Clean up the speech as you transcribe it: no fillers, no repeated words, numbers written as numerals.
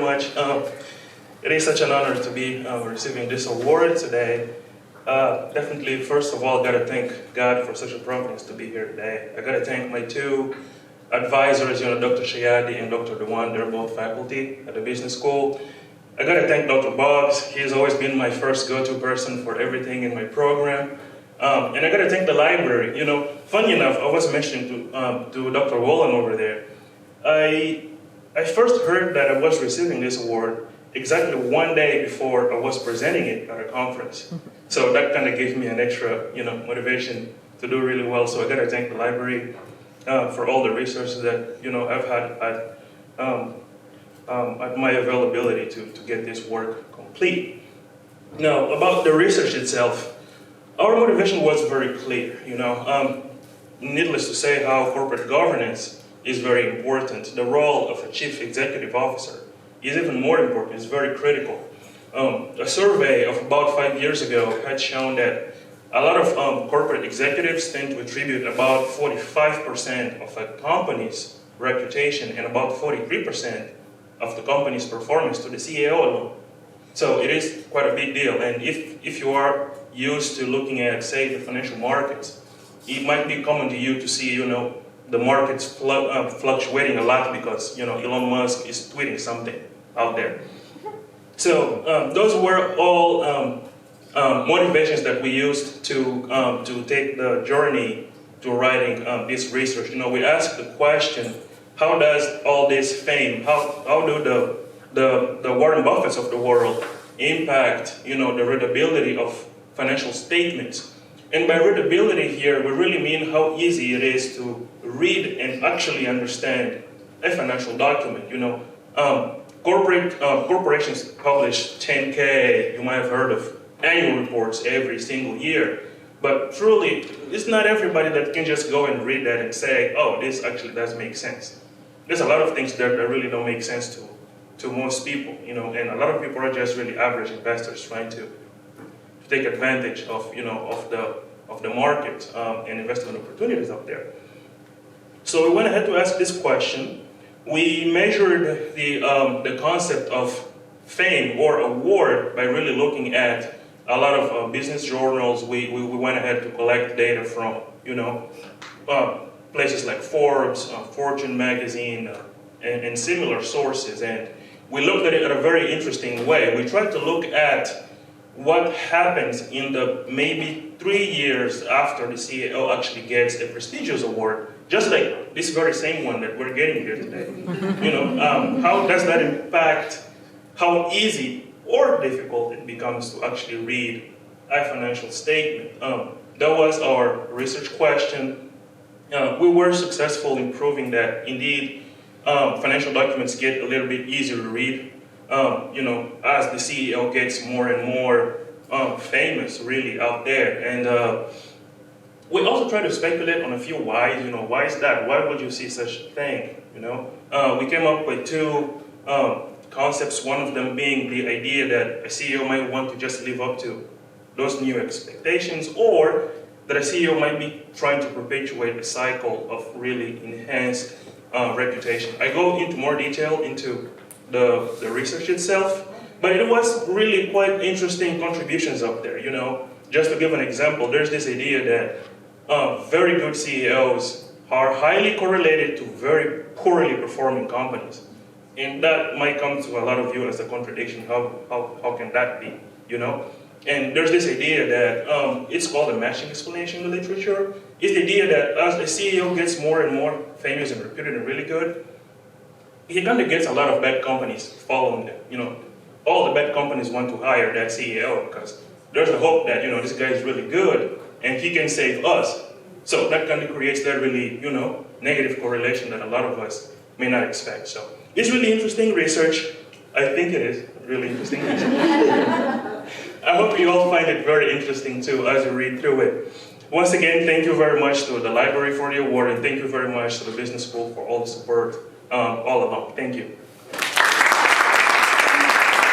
Much. It is such an honor to be receiving this award today. Definitely, first of all, gotta thank God for such a providence to be here today. I gotta thank my two advisors, Dr. Shayadi and Dr. Dewan. They're both faculty at the business school. I gotta thank Dr. Boggs. He's always been my first go-to person for everything in my program. And I gotta thank the library. Funny enough, I was mentioning to Dr. Wolin over there. I first heard that I was receiving this award exactly one day before I was presenting it at a conference. So that kind of gave me an extra, motivation to do really well. So I gotta thank the library for all the resources that, I've had at my availability to get this work complete. Now, about the research itself, our motivation was very clear, needless to say how corporate governance is very important. The role of a chief executive officer is even more important, it's very critical. A survey of about 5 years ago had shown that a lot of corporate executives tend to attribute about 45% of a company's reputation and about 43% of the company's performance to the CEO alone. So it is quite a big deal. And if you are used to looking at, say, the financial markets, it might be common to you to see, the markets fluctuating a lot because, Elon Musk is tweeting something out there. So those were all motivations that we used to take the journey to writing this research. We asked the question, how does all this fame, how do the Warren Buffetts of the world impact, the readability of financial statements? And by readability here, we really mean how easy it is to read and actually understand a financial document. Corporations publish 10K, you might have heard of annual reports every single year. But truly, it's not everybody that can just go and read that and say, oh, this actually does make sense. There's a lot of things that really don't make sense to most people, and a lot of people are just really average investors trying to take advantage of, of the market and investment opportunities out there. So we went ahead to ask this question. We measured the concept of fame or award by really looking at a lot of business journals. We went ahead to collect data from, places like Forbes, Fortune magazine, and similar sources. And we looked at it in a very interesting way. We tried to look at what happens in the maybe 3 years after the CEO actually gets a prestigious award, just like this very same one that we're getting here today. How does that impact how easy or difficult it becomes to actually read a financial statement? That was our research question. We were successful in proving that indeed financial documents get a little bit easier to read, as the CEO gets more and more famous really out there. And we also try to speculate on a few whys. Why is that? Why would you see such a thing? We came up with two concepts, one of them being the idea that a CEO might want to just live up to those new expectations, or that a CEO might be trying to perpetuate a cycle of really enhanced reputation. I go into more detail into the research itself, but it was really quite interesting contributions up there. Just to give an example, there's this idea that very good CEOs are highly correlated to very poorly performing companies. And that might come to a lot of you as a contradiction. How can that be, And there's this idea that it's called a matching explanation in the literature. It's the idea that as a CEO gets more and more famous and reputed and really good, he kind of gets a lot of bad companies following them. All the bad companies want to hire that CEO because there's a hope that, this guy is really good and he can save us. So that kind of creates that really, negative correlation that a lot of us may not expect. So it's really interesting research. I think it is really interesting research. I hope you all find it very interesting too as you read through it. Once again, thank you very much to the library for the award, and thank you very much to the business school for all the support all along. Thank you.